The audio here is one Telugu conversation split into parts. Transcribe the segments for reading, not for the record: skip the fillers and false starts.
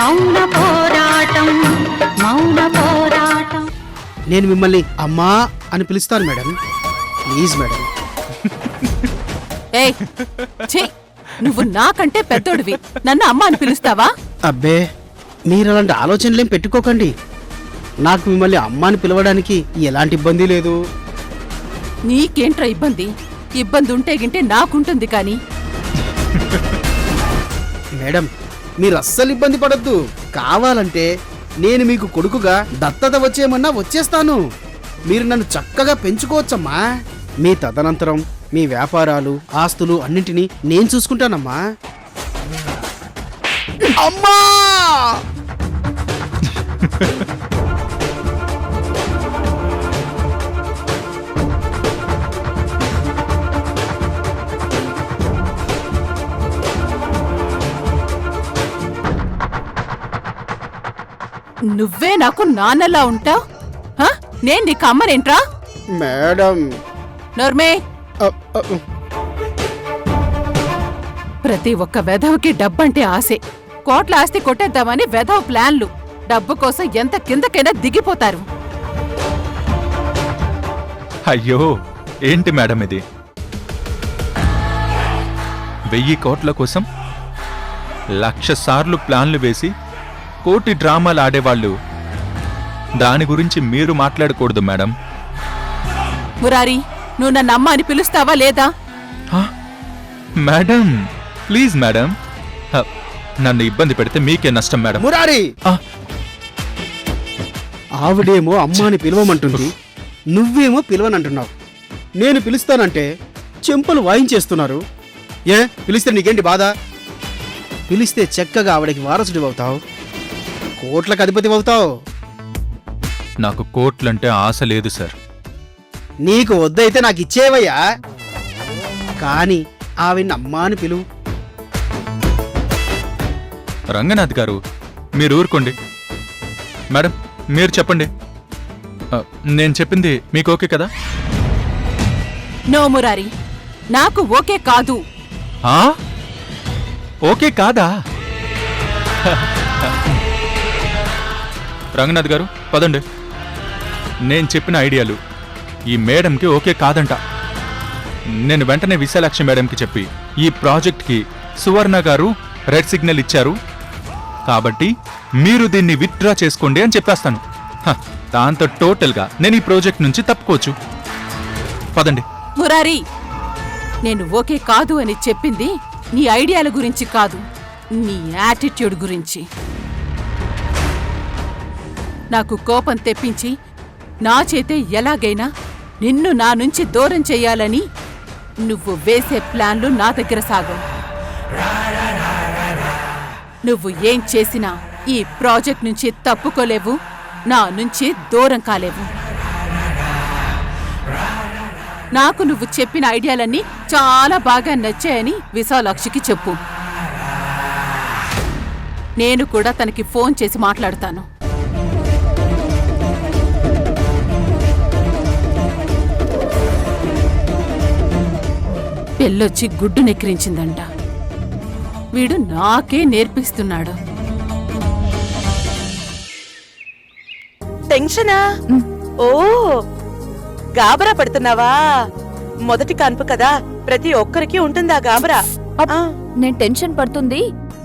మౌన పోరాటం మౌన పోరాటం. నేను మిమ్మల్ని అమ్మా అని పిలుస్తాను మేడం, ప్లీజ్ మేడం. ఏయ్ ఛీ, నువ్వు నాకంటే పెద్దోడివి, నన్ను అమ్మ అని పిలుస్తావా? అబ్బే, మీరు అలాంటి ఆలోచనలేం పెట్టుకోకండి. నాకు మిమ్మల్ని అమ్మ అని పిలవడానికి ఎలాంటి ఇబ్బంది లేదు. నీకేంట్రా ఇబ్బంది? ఇబ్బంది ఉంటే గింటే నాకుంటుంది కానీ. మేడం, మీరు అస్సలు ఇబ్బంది పడద్దు. కావాలంటే నేను మీకు కొడుకుగా దత్తత వచ్చేయమన్నా వచ్చేస్తాను. మీరు నన్ను చక్కగా పెంచుకోవచ్చమ్మా. మీ తదనంతరం మీ వ్యాపారాలు, ఆస్తులు అన్నింటినీ నేను చూసుకుంటానమ్మా. అమ్మా! నువ్వే నాకు నాన్నలా ఉంటావు. నేను నీకు అమ్మనేంట్రా? మేడం, నోర్మే. ప్రతి ఒక్క వెధవకి డబ్బంటే ఆశే. కోట్ల ఆస్తి కొట్టేద్దామని వెధవ ప్లాన్లు. డబ్బు కోసం ఎంత కిందకైనా దిగిపోతారు. అయ్యో, ఏంటి మేడం ఇది? 1000 కోట్ల కోసం 1,00,000 సార్లు ప్లాన్లు వేసి కోటి డ్రామాలు ఆడేవాళ్ళు. దాని గురించి మీరు మాట్లాడకూడదు మేడం. మురారి, నువ్వు నన్ను అమ్మ అని పిలుస్తావా లేదా? Madam, please madam. నన్ను ఇబ్బంది పెడితే మీకే నష్టం మేడం. మురారి, ఆవిడేమో అమ్మ అని పిలవమంటుంది, నువ్వేమో పిలవనంటున్నావు. నేను పిలుస్తానంటే చెంపలు వాయించేస్తున్నారు. ఏ పిలిస్తే నీకేంటి బాధ? పిలిస్తే చక్కగా ఆవిడకి వారసుడి అవుతావు, కోట్లకు అధిపతి అవుతావు. నాకు కోట్లంటే ఆశ లేదు సార్. నీకు వద్దయితే నాకు ఇచ్చేవయ్యా, కానీ ఆవిడ్ని అమ్మా అని పిలువు. రంగనాథ్ గారు, మీరు ఊరుకోండి. మేడం, మీరు చెప్పండి. నేను చెప్పింది మీకు ఓకే కదా? నో మురారి, నాకు ఓకే కాదు. ఓకే కాదా? రంగనాథ్ గారు, పదండి. నేను చెప్పిన ఐడియాలు ఈ మేడంకి ఓకే కాదంట. నేను వెంటనే విశాలాక్షి మేడంకి చెప్పి ఈ ప్రాజెక్ట్కి సువర్ణ గారు రెడ్ సిగ్నల్ ఇచ్చారు కాబట్టి మీరు దీన్ని విత్డ్రా చేసుకోండి అని చెప్పేస్తాను. దాంతో టోటల్గా నేను ఈ ప్రాజెక్ట్ నుంచి తప్పుకోవచ్చు. పదండి. మురారి, నేను ఓకే కాదు అని చెప్పింది నీ ఐడియాల గురించి కాదు, నీ యాటిట్యూడ్ గురించి. నాకు కోపం తెప్పించి నా చేతే ఎలాగైనా నిన్ను నా నుంచి దూరం చెయ్యాలని నువ్వు వేసే ప్లాన్లు నా దగ్గర సాగవు. నువ్వు ఏం చేసినా ఈ ప్రాజెక్ట్ నుంచి తప్పుకోలేవు, నా నుంచి దూరం కాలేవు. నాకు నువ్వు చెప్పిన ఐడియాలన్నీ చాలా బాగా నచ్చాయని విశాలాక్షికి చెప్పు. నేను కూడా తనకి ఫోన్ చేసి మాట్లాడతాను. పెళ్ళొచ్చి గుడ్డు నెక్కిరించిందంట. వీడు నాకే నేర్పిస్తున్నాడు. టెన్షనా? ఓ, గాబరా పడుతున్నావా? మొదటి కాన్పు కదా, ప్రతి ఒక్కరికి ఉంటుందా గాబరా. నేను టెన్షన్ పడుతుంది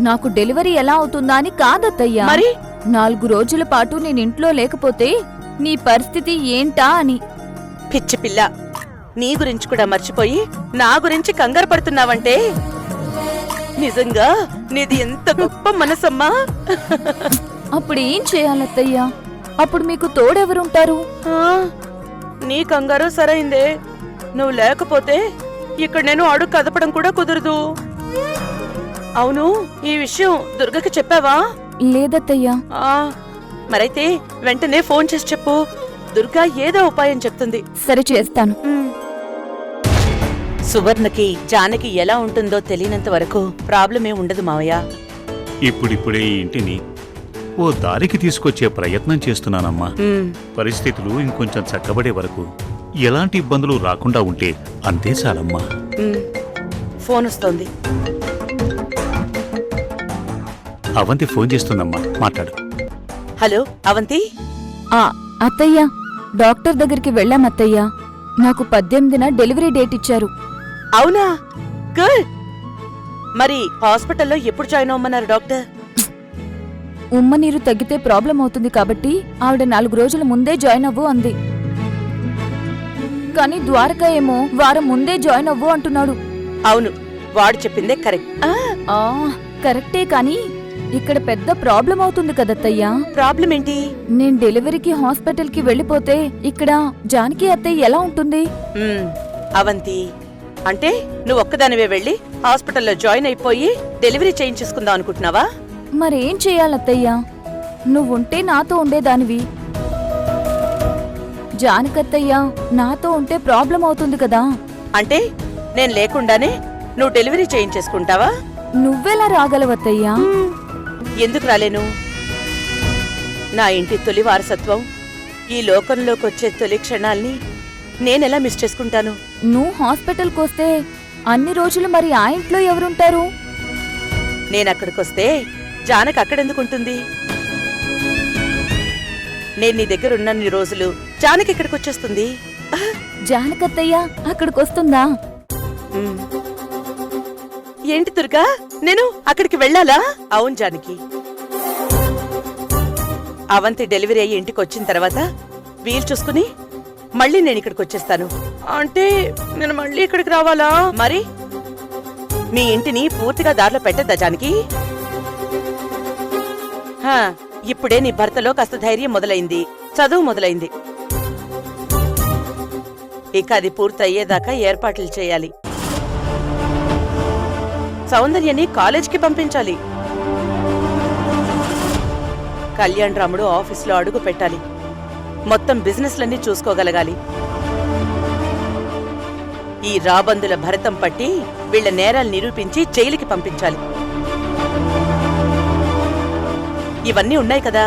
నాకు డెలివరీ ఎలా అవుతుందా అని కాదత్తయ్యా. మరి 4 రోజుల పాటు నేను ఇంట్లో లేకపోతే నీ పరిస్థితి ఏంటా అని. పిచ్చి పిల్ల, నీ గురించి కూడా మర్చిపోయి నా గురించి కంగారు పడుతున్నావంటే నిజంగా నీది ఎంత గొప్ప మనసమ్మా. అప్పుడు ఏం చేయాలత్తయ్యా? అప్పుడు మీకు తోడెవరుంటారు? నీ కంగారు సరైందే. నువ్వు లేకపోతే ఇక్కడ నేను అడుగు కదపడం కూడా కుదరదు. అవును, ఈ విషయం దుర్గకి చెప్పావా? లేదత్తయ్యా. మరైతే వెంటనే ఫోన్ చేసి చెప్పు. దుర్గా ఏదో ఉపాయం చెప్తుంది. సరే, చేస్తాను. సువర్ణకి జానకి ఎలా ఉంటుందో తెలియనంత వరకు ప్రాబ్లమే ఉండదు మావయ్య. ఇప్పుడిప్పుడే ఈ ఇంటిని ఓ దారికి తీసుకొచ్చే ప్రయత్నం చేస్తున్నానమ్మా. పరిస్థితులు ఇంకొంచెం చక్కబడే వరకు ఎలాంటి ఇబ్బందులు రాకుండా ఉంటే అంతే చాలమ్మా. ఫోన్ వస్తోంది. అవంతి ఫోన్ చేస్తుందమ్మా, మాట్లాడు. హలో అవంతి. ఆ అత్తయ్య, డాక్టర్ దగ్గరికి వెళ్ళాం అత్తయ్య. నాకు 18న డెలివరీ డేట్ ఇచ్చారు. అవునా, గుడ్. మరి హాస్పిటల్లో ఎప్పుడు జాయిన్ అవ్వమన్నారు డాక్టర్? ఉమ్మ నీరు తగ్గితే ప్రాబ్లం అవుతుంది కాబట్టి ఆవిడ 4 రోజుల ముందే జాయిన్ అవ్వు అంది. కానీ ద్వారకా ఏమో వారం ముందే జాయిన్ అవ్వు అంటున్నాడు. అవును, వాడు చెప్పిందే కరెక్ట్. ఆ కరెక్టే, కానీ ఇక్కడ పెద్ద ప్రాబ్లం అవుతుంది కదత్తయ్యా. ప్రాబ్లం ఏంటి? నేను డెలివరీకి హాస్పిటల్కి వెళ్ళిపోతే ఇక్కడ జానకి అత్తయ్య ఎలా ఉంటుంది? అవంతి, అంటే నువ్వు ఒక్కదానివే వెళ్ళి హాస్పిటల్లో జాయిన్ అయిపోయి డెలివరీ చేయించేసుకుందాం అనుకుంటున్నావా? మరేం చెయ్యాలత్తయ్యా? నువ్వుంటే నాతో ఉండేదానివి. జానకత్తయ్య నాతో ఉంటే ప్రాబ్లం అవుతుంది కదా. అంటే నేను లేకుండానే నువ్వు డెలివరీ చేయించేసుకుంటావా? నువ్వెలా రాగలవత్తయ్యా? ఎందుకు రాలేను? నా ఇంటి తొలి వారసత్వం, ఈ లోకంలోకి వచ్చే తొలి క్షణాల్ని నేనెలా మిస్ చేసుకుంటాను? నువ్వు హాస్పిటల్కి వస్తే అన్ని రోజులు మరి ఆ ఇంట్లో ఎవరుంటారు? నేనక్కడికొస్తే జానకి అక్కడెందుకుంటుంది? నేను నీ దగ్గర ఉన్నన్ని రోజులు జానకి ఇక్కడికి వచ్చేస్తుంది. జానకత్తయ్య అక్కడికొస్తుందా? ఉమ్. ఏంటి దుర్గా, నేను అక్కడికి వెళ్ళాలా? అవును జానకి. అవంతి డెలివరీ అయ్యి ఇంటికి వచ్చిన తర్వాత వీలు చూసుకుని మళ్ళీ నేను ఇక్కడికి వచ్చేస్తాను. అంటే నేను మళ్ళీ ఇక్కడికి రావాలా? మరి మీ ఇంటిని పూర్తిగా దారిలో పెట్టద్దా జానకి? ఇప్పుడే నీ భర్తలో కాస్త ధైర్యం మొదలైంది, చదువు మొదలైంది. ఇక అది పూర్తయ్యేదాకా ఏర్పాట్లు చేయాలి. సౌందర్యని కాలేజ్కి పంపించాలి. కళ్యాణ్ రాముడు ఆఫీసులో అడుగు పెట్టాలి. మొత్తం బిజినెస్లన్నీ చూసుకోగలగాలి. ఈ రాబందుల భరతం పట్టి వీళ్ల నేరాలు నిరూపించి జైలుకి పంపించాలి. ఇవన్నీ ఉన్నాయి కదా,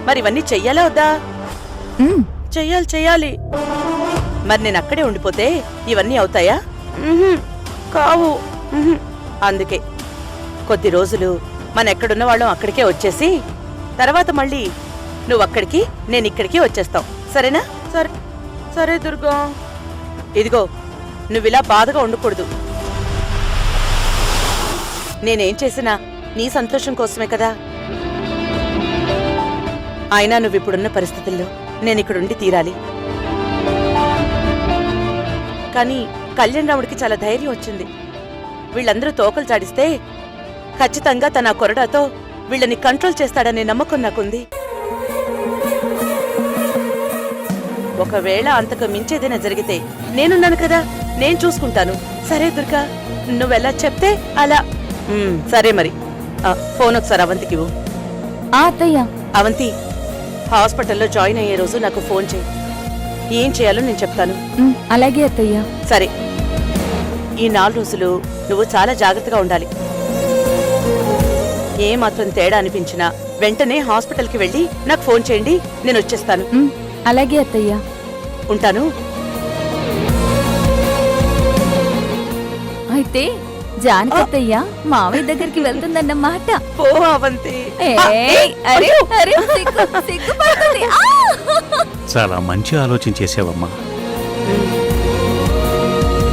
మరి ఇవన్నీ చెయ్యాలా వద్దా? చెయ్యాలి. మరి నేను అక్కడే ఉండిపోతే ఇవన్నీ అవుతాయా? కావు. అందుకే కొద్ది రోజులు మన ఎక్కడున్న వాళ్ళం అక్కడికే వచ్చేసి తర్వాత మళ్ళీ నువ్వు అక్కడికి నేను ఇక్కడికి వచ్చేస్తాం. సరేనా? సరే దుర్గా. ఇదిగో, నువ్విలా బాధగా ఉండకూడదు. నేనేం చేసినా నీ సంతోషం కోసమే కదా. అయినా నువ్విప్పుడున్న పరిస్థితుల్లో నేనిక్కడుండి తీరాలి. కానీ కళ్యాణ్ రాముడికి చాలా ధైర్యం వచ్చింది. వీళ్ళందరూ తోకలు చాడిస్తే ఖచ్చితంగా తన కొరడాతో వీళ్ళని కంట్రోల్ చేస్తాడనే నమ్మకం నాకుంది. ఒకవేళ అంతకు మించేదైనా జరిగితే నేనున్నాను కదా, నేను చూసుకుంటాను. సరే దుర్గా, నువ్వెలా చెప్తే అలా. సరే మరి. ఫోన్ ఒకసారి అవంతికి ఇవ్వు. అత్తయ్య. అవంతి, హాస్పిటల్లో జాయిన్ అయ్యే రోజు నాకు ఫోన్ చేయి. ఏం చేయాలో నేను చెప్తాను. అలాగే అత్తయ్య. సరే. ఈ 4 రోజులు నువ్వు చాలా జాగ్రత్తగా ఉండాలి. ఏ మాత్రం తేడా అనిపించినా వెంటనే హాస్పిటల్కి వెళ్ళి నాకు ఫోన్ చేయండి, నేను వచ్చేస్తాను. అలాగే అత్తయ్య. ఉంటాను. అయితే జానకత్తయ్య మావయ్య దగ్గరికి వెళ్తుందన్నమాట. పో అవంతి. సిగ్గుపడుతుంది. చాలా మంచి ఆలోచన చేసావమ్మా.